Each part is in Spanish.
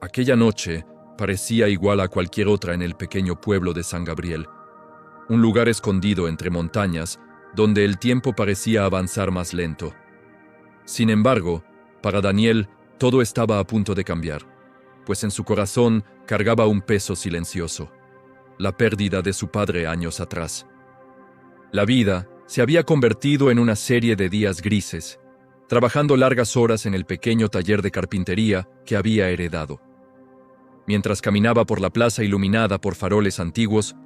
Aquella noche parecía igual a cualquier otra en el pequeño pueblo de San Gabriel, un lugar escondido entre montañas donde el tiempo parecía avanzar más lento. Sin embargo, para Daniel todo estaba a punto de cambiar, pues en su corazón cargaba un peso silencioso, la pérdida de su padre años atrás. La vida se había convertido en una serie de días grises, trabajando largas horas en el pequeño taller de carpintería que había heredado. Mientras caminaba por la plaza iluminada por faroles antiguos,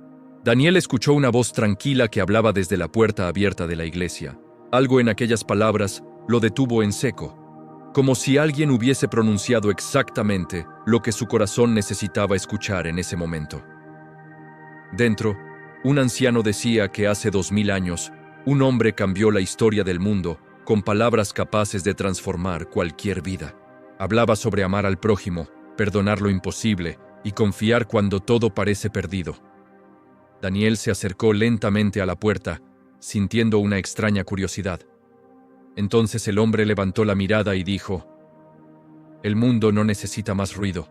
Daniel escuchó una voz tranquila que hablaba desde la puerta abierta de la iglesia. Algo en aquellas palabras lo detuvo en seco, como si alguien hubiese pronunciado exactamente lo que su corazón necesitaba escuchar en ese momento. Dentro, un anciano decía que hace 2000 años, un hombre cambió la historia del mundo con palabras capaces de transformar cualquier vida. Hablaba sobre amar al prójimo, perdonar lo imposible y confiar cuando todo parece perdido. Daniel se acercó lentamente a la puerta, sintiendo una extraña curiosidad. Entonces el hombre levantó la mirada y dijo: «El mundo no necesita más ruido,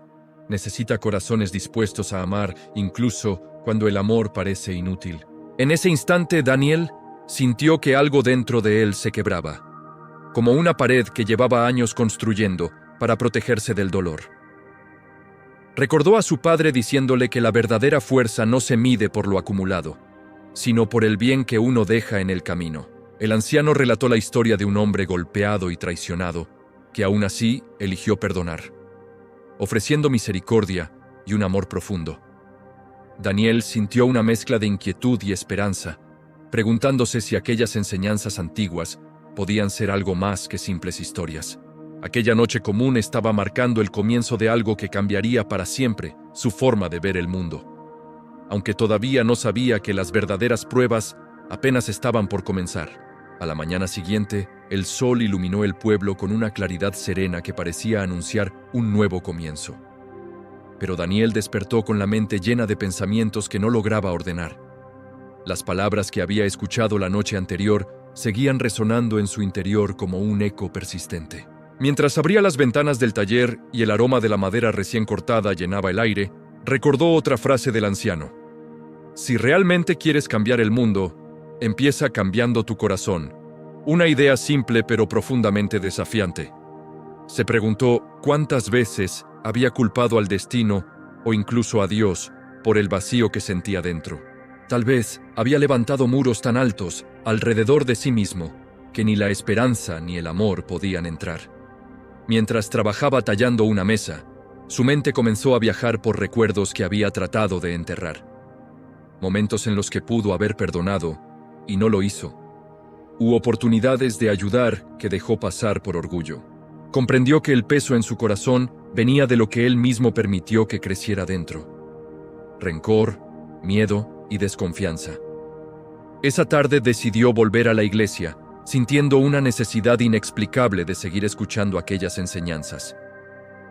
necesita corazones dispuestos a amar, incluso cuando el amor parece inútil». En ese instante Daniel sintió que algo dentro de él se quebraba, como una pared que llevaba años construyendo para protegerse del dolor. Recordó a su padre diciéndole que la verdadera fuerza no se mide por lo acumulado, sino por el bien que uno deja en el camino. El anciano relató la historia de un hombre golpeado y traicionado, que aún así eligió perdonar, ofreciendo misericordia y un amor profundo. Daniel sintió una mezcla de inquietud y esperanza, preguntándose si aquellas enseñanzas antiguas podían ser algo más que simples historias. Aquella noche común estaba marcando el comienzo de algo que cambiaría para siempre su forma de ver el mundo. Aunque todavía no sabía que las verdaderas pruebas apenas estaban por comenzar. A la mañana siguiente, el sol iluminó el pueblo con una claridad serena que parecía anunciar un nuevo comienzo. Pero Daniel despertó con la mente llena de pensamientos que no lograba ordenar. Las palabras que había escuchado la noche anterior seguían resonando en su interior como un eco persistente. Mientras abría las ventanas del taller y el aroma de la madera recién cortada llenaba el aire, recordó otra frase del anciano: «Si realmente quieres cambiar el mundo, empieza cambiando tu corazón». Una idea simple pero profundamente desafiante. Se preguntó cuántas veces había culpado al destino o incluso a Dios por el vacío que sentía dentro. Tal vez había levantado muros tan altos alrededor de sí mismo que ni la esperanza ni el amor podían entrar. Mientras trabajaba tallando una mesa, su mente comenzó a viajar por recuerdos que había tratado de enterrar. Momentos en los que pudo haber perdonado y no lo hizo. U oportunidades de ayudar que dejó pasar por orgullo. Comprendió que el peso en su corazón venía de lo que él mismo permitió que creciera dentro. Rencor, miedo y desconfianza. Esa tarde decidió volver a la iglesia, sintiendo una necesidad inexplicable de seguir escuchando aquellas enseñanzas.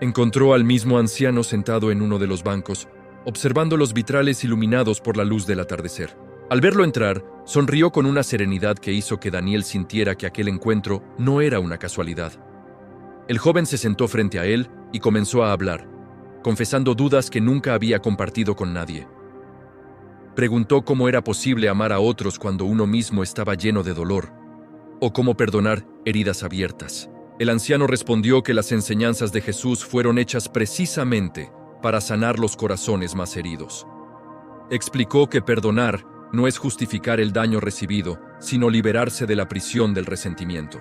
Encontró al mismo anciano sentado en uno de los bancos, observando los vitrales iluminados por la luz del atardecer. Al verlo entrar, sonrió con una serenidad que hizo que Daniel sintiera que aquel encuentro no era una casualidad. El joven se sentó frente a él y comenzó a hablar, confesando dudas que nunca había compartido con nadie. Preguntó cómo era posible amar a otros cuando uno mismo estaba lleno de dolor, o cómo perdonar heridas abiertas. El anciano respondió que las enseñanzas de Jesús fueron hechas precisamente para sanar los corazones más heridos. Explicó que perdonar no es justificar el daño recibido, sino liberarse de la prisión del resentimiento.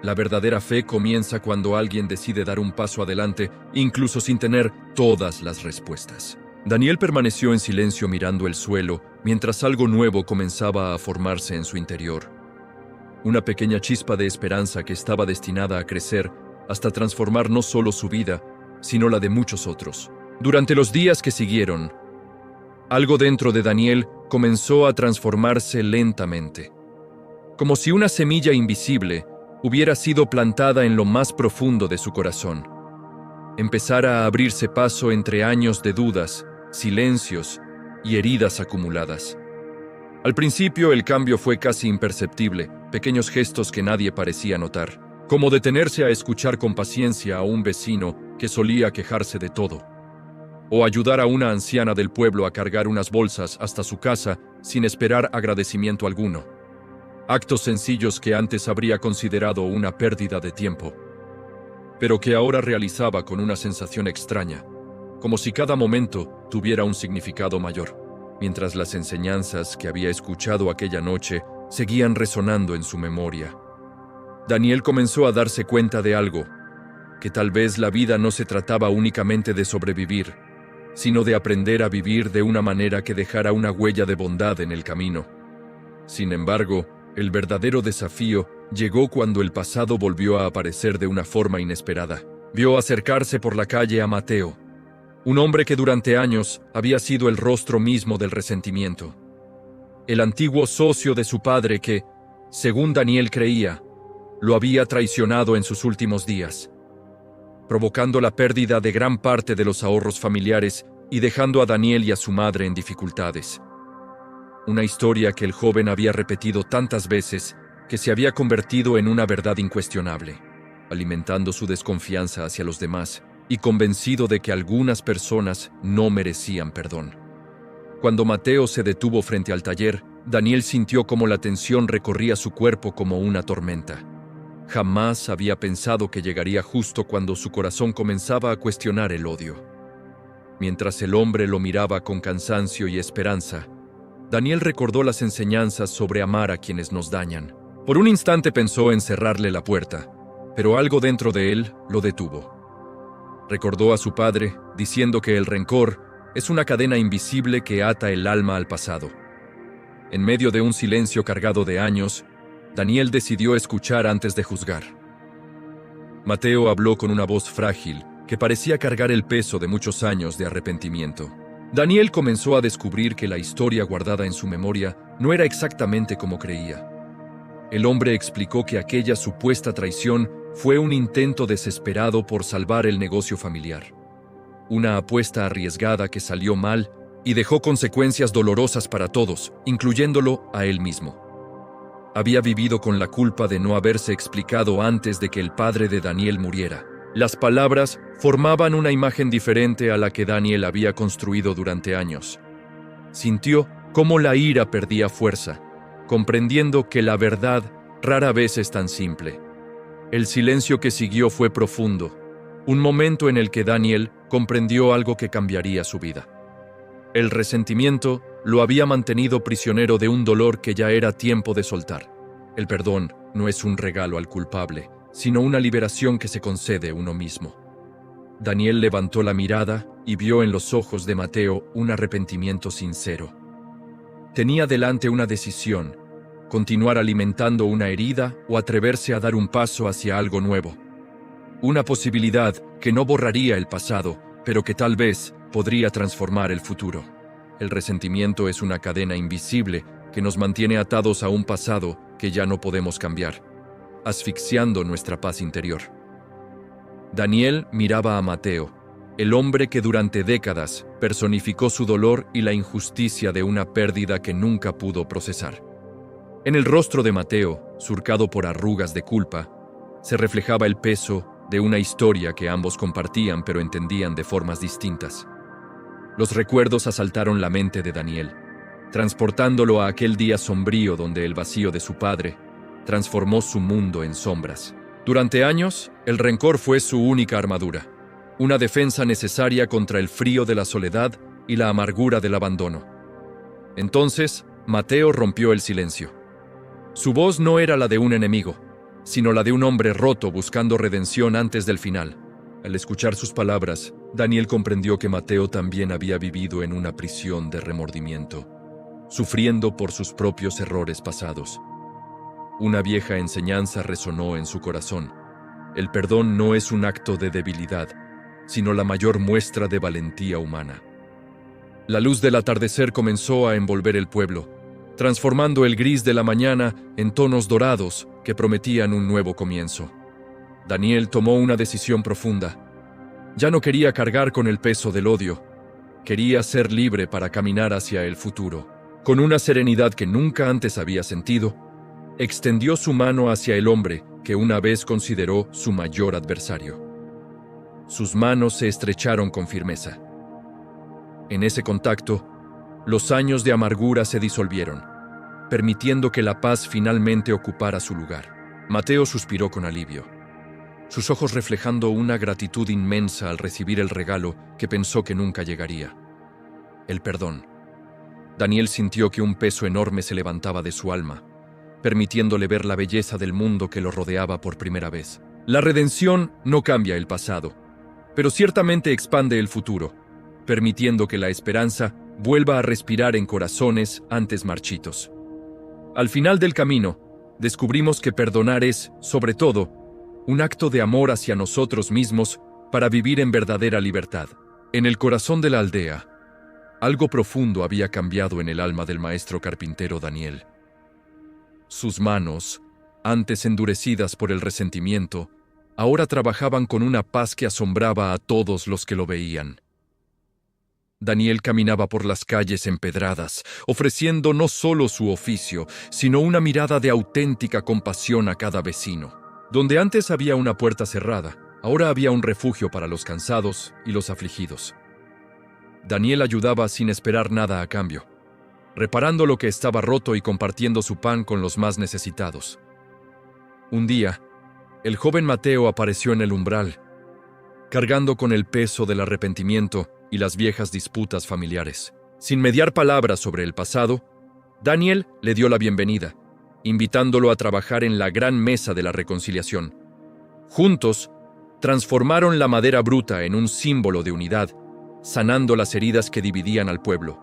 La verdadera fe comienza cuando alguien decide dar un paso adelante, incluso sin tener todas las respuestas. Daniel permaneció en silencio mirando el suelo, mientras algo nuevo comenzaba a formarse en su interior. Una pequeña chispa de esperanza que estaba destinada a crecer hasta transformar no solo su vida, sino la de muchos otros. Durante los días que siguieron, algo dentro de Daniel comenzó a transformarse lentamente, como si una semilla invisible hubiera sido plantada en lo más profundo de su corazón. Empezara a abrirse paso entre años de dudas, silencios y heridas acumuladas. Al principio el cambio fue casi imperceptible, pequeños gestos que nadie parecía notar, como detenerse a escuchar con paciencia a un vecino que solía quejarse de todo, o ayudar a una anciana del pueblo a cargar unas bolsas hasta su casa sin esperar agradecimiento alguno. Actos sencillos que antes habría considerado una pérdida de tiempo, pero que ahora realizaba con una sensación extraña, como si cada momento tuviera un significado mayor, mientras las enseñanzas que había escuchado aquella noche seguían resonando en su memoria. Daniel comenzó a darse cuenta de algo, que tal vez la vida no se trataba únicamente de sobrevivir, sino de aprender a vivir de una manera que dejara una huella de bondad en el camino. Sin embargo, el verdadero desafío llegó cuando el pasado volvió a aparecer de una forma inesperada. Vio acercarse por la calle a Mateo, un hombre que durante años había sido el rostro mismo del resentimiento. El antiguo socio de su padre que, según Daniel creía, lo había traicionado en sus últimos días, provocando la pérdida de gran parte de los ahorros familiares y dejando a Daniel y a su madre en dificultades. Una historia que el joven había repetido tantas veces que se había convertido en una verdad incuestionable, alimentando su desconfianza hacia los demás y convencido de que algunas personas no merecían perdón. Cuando Mateo se detuvo frente al taller, Daniel sintió como la tensión recorría su cuerpo como una tormenta. Jamás había pensado que llegaría justo cuando su corazón comenzaba a cuestionar el odio. Mientras el hombre lo miraba con cansancio y esperanza, Daniel recordó las enseñanzas sobre amar a quienes nos dañan. Por un instante pensó en cerrarle la puerta, pero algo dentro de él lo detuvo. Recordó a su padre, diciendo que el rencor es una cadena invisible que ata el alma al pasado. En medio de un silencio cargado de años, Daniel decidió escuchar antes de juzgar. Mateo habló con una voz frágil que parecía cargar el peso de muchos años de arrepentimiento. Daniel comenzó a descubrir que la historia guardada en su memoria no era exactamente como creía. El hombre explicó que aquella supuesta traición fue un intento desesperado por salvar el negocio familiar. Una apuesta arriesgada que salió mal y dejó consecuencias dolorosas para todos, incluyéndolo a él mismo. Había vivido con la culpa de no haberse explicado antes de que el padre de Daniel muriera. Las palabras formaban una imagen diferente a la que Daniel había construido durante años. Sintió cómo la ira perdía fuerza, comprendiendo que la verdad rara vez es tan simple. El silencio que siguió fue profundo, un momento en el que Daniel comprendió algo que cambiaría su vida. El resentimiento lo había mantenido prisionero de un dolor que ya era tiempo de soltar. El perdón no es un regalo al culpable, sino una liberación que se concede uno mismo. Daniel levantó la mirada y vio en los ojos de Mateo un arrepentimiento sincero. Tenía delante una decisión: continuar alimentando una herida o atreverse a dar un paso hacia algo nuevo. Una posibilidad que no borraría el pasado, pero que tal vez podría transformar el futuro. El resentimiento es una cadena invisible que nos mantiene atados a un pasado que ya no podemos cambiar, asfixiando nuestra paz interior. Daniel miraba a Mateo, el hombre que durante décadas personificó su dolor y la injusticia de una pérdida que nunca pudo procesar. En el rostro de Mateo, surcado por arrugas de culpa, se reflejaba el peso de una historia que ambos compartían pero entendían de formas distintas. Los recuerdos asaltaron la mente de Daniel, transportándolo a aquel día sombrío donde el vacío de su padre transformó su mundo en sombras. Durante años, el rencor fue su única armadura, una defensa necesaria contra el frío de la soledad y la amargura del abandono. Entonces, Mateo rompió el silencio. Su voz no era la de un enemigo, sino la de un hombre roto buscando redención antes del final. Al escuchar sus palabras, Daniel comprendió que Mateo también había vivido en una prisión de remordimiento, sufriendo por sus propios errores pasados. Una vieja enseñanza resonó en su corazón: el perdón no es un acto de debilidad, sino la mayor muestra de valentía humana. La luz del atardecer comenzó a envolver el pueblo, transformando el gris de la mañana en tonos dorados que prometían un nuevo comienzo. Daniel tomó una decisión profunda. Ya no quería cargar con el peso del odio. Quería ser libre para caminar hacia el futuro. Con una serenidad que nunca antes había sentido, extendió su mano hacia el hombre que una vez consideró su mayor adversario. Sus manos se estrecharon con firmeza. En ese contacto, los años de amargura se disolvieron, permitiendo que la paz finalmente ocupara su lugar. Mateo suspiró con alivio, sus ojos reflejando una gratitud inmensa al recibir el regalo que pensó que nunca llegaría: el perdón. Daniel sintió que un peso enorme se levantaba de su alma, permitiéndole ver la belleza del mundo que lo rodeaba por primera vez. La redención no cambia el pasado, pero ciertamente expande el futuro, permitiendo que la esperanza vuelva a respirar en corazones antes marchitos. Al final del camino, descubrimos que perdonar es, sobre todo, un acto de amor hacia nosotros mismos para vivir en verdadera libertad. En el corazón de la aldea, algo profundo había cambiado en el alma del maestro carpintero Daniel. Sus manos, antes endurecidas por el resentimiento, ahora trabajaban con una paz que asombraba a todos los que lo veían. Daniel caminaba por las calles empedradas, ofreciendo no solo su oficio, sino una mirada de auténtica compasión a cada vecino. Donde antes había una puerta cerrada, ahora había un refugio para los cansados y los afligidos. Daniel ayudaba sin esperar nada a cambio, reparando lo que estaba roto y compartiendo su pan con los más necesitados. Un día, el joven Mateo apareció en el umbral, cargando con el peso del arrepentimiento y las viejas disputas familiares. Sin mediar palabras sobre el pasado, Daniel le dio la bienvenida, invitándolo a trabajar en la gran mesa de la reconciliación. Juntos, transformaron la madera bruta en un símbolo de unidad, sanando las heridas que dividían al pueblo.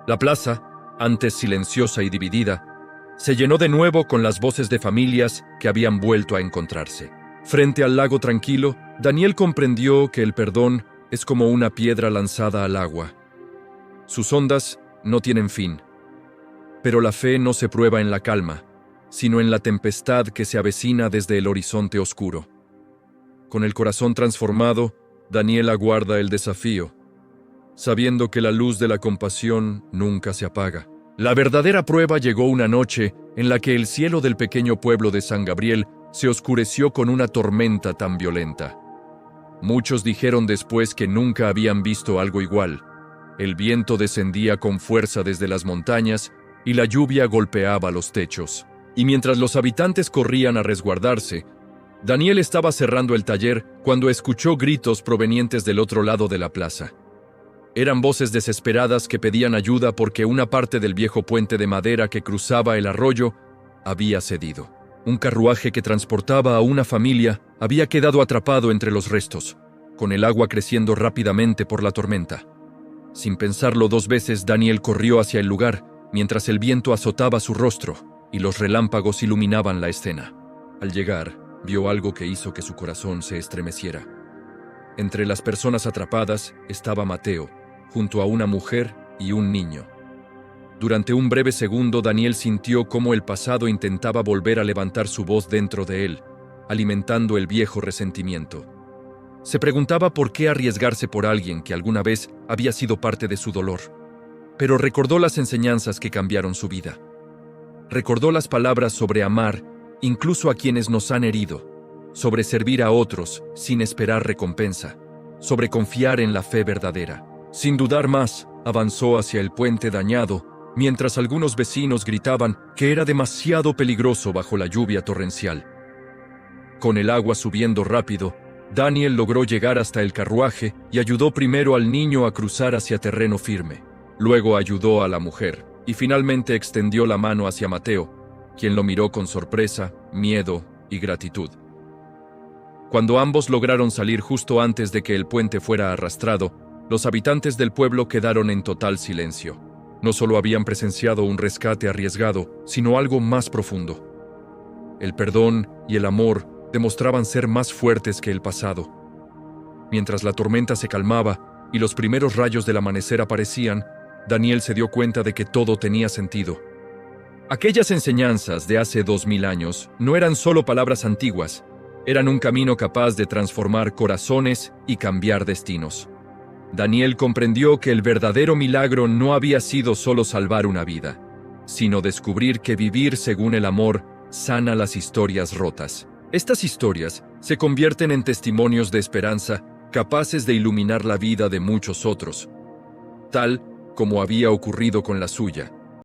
La plaza, antes silenciosa y dividida, se llenó de nuevo con las voces de familias que habían vuelto a encontrarse. Frente al lago tranquilo, Daniel comprendió que el perdón es como una piedra lanzada al agua. Sus ondas no tienen fin. Pero la fe no se prueba en la calma, sino en la tempestad que se avecina desde el horizonte oscuro. Con el corazón transformado, Daniel aguarda el desafío, sabiendo que la luz de la compasión nunca se apaga. La verdadera prueba llegó una noche en la que el cielo del pequeño pueblo de San Gabriel se oscureció con una tormenta tan violenta. Muchos dijeron después que nunca habían visto algo igual. El viento descendía con fuerza desde las montañas y la lluvia golpeaba los techos. Y mientras los habitantes corrían a resguardarse, Daniel estaba cerrando el taller cuando escuchó gritos provenientes del otro lado de la plaza. Eran voces desesperadas que pedían ayuda porque una parte del viejo puente de madera que cruzaba el arroyo había cedido. Un carruaje que transportaba a una familia había quedado atrapado entre los restos, con el agua creciendo rápidamente por la tormenta. Sin pensarlo dos veces, Daniel corrió hacia el lugar, mientras el viento azotaba su rostro y los relámpagos iluminaban la escena. Al llegar, vio algo que hizo que su corazón se estremeciera. Entre las personas atrapadas estaba Mateo, junto a una mujer y un niño. Durante un breve segundo, Daniel sintió cómo el pasado intentaba volver a levantar su voz dentro de él, alimentando el viejo resentimiento. Se preguntaba por qué arriesgarse por alguien que alguna vez había sido parte de su dolor. Pero recordó las enseñanzas que cambiaron su vida. Recordó las palabras sobre amar, incluso a quienes nos han herido, sobre servir a otros sin esperar recompensa, sobre confiar en la fe verdadera. Sin dudar más, avanzó hacia el puente dañado, mientras algunos vecinos gritaban que era demasiado peligroso bajo la lluvia torrencial. Con el agua subiendo rápido, Daniel logró llegar hasta el carruaje y ayudó primero al niño a cruzar hacia terreno firme. Luego ayudó a la mujer y finalmente extendió la mano hacia Mateo, quien lo miró con sorpresa, miedo y gratitud. Cuando ambos lograron salir justo antes de que el puente fuera arrastrado, los habitantes del pueblo quedaron en total silencio. No solo habían presenciado un rescate arriesgado, sino algo más profundo. El perdón y el amor demostraban ser más fuertes que el pasado. Mientras la tormenta se calmaba y los primeros rayos del amanecer aparecían, Daniel se dio cuenta de que todo tenía sentido. Aquellas enseñanzas de hace 2000 años no eran solo palabras antiguas, eran un camino capaz de transformar corazones y cambiar destinos. Daniel comprendió que el verdadero milagro no había sido solo salvar una vida, sino descubrir que vivir según el amor sana las historias rotas. Estas historias se convierten en testimonios de esperanza capaces de iluminar la vida de muchos otros, tal como había ocurrido con la suya.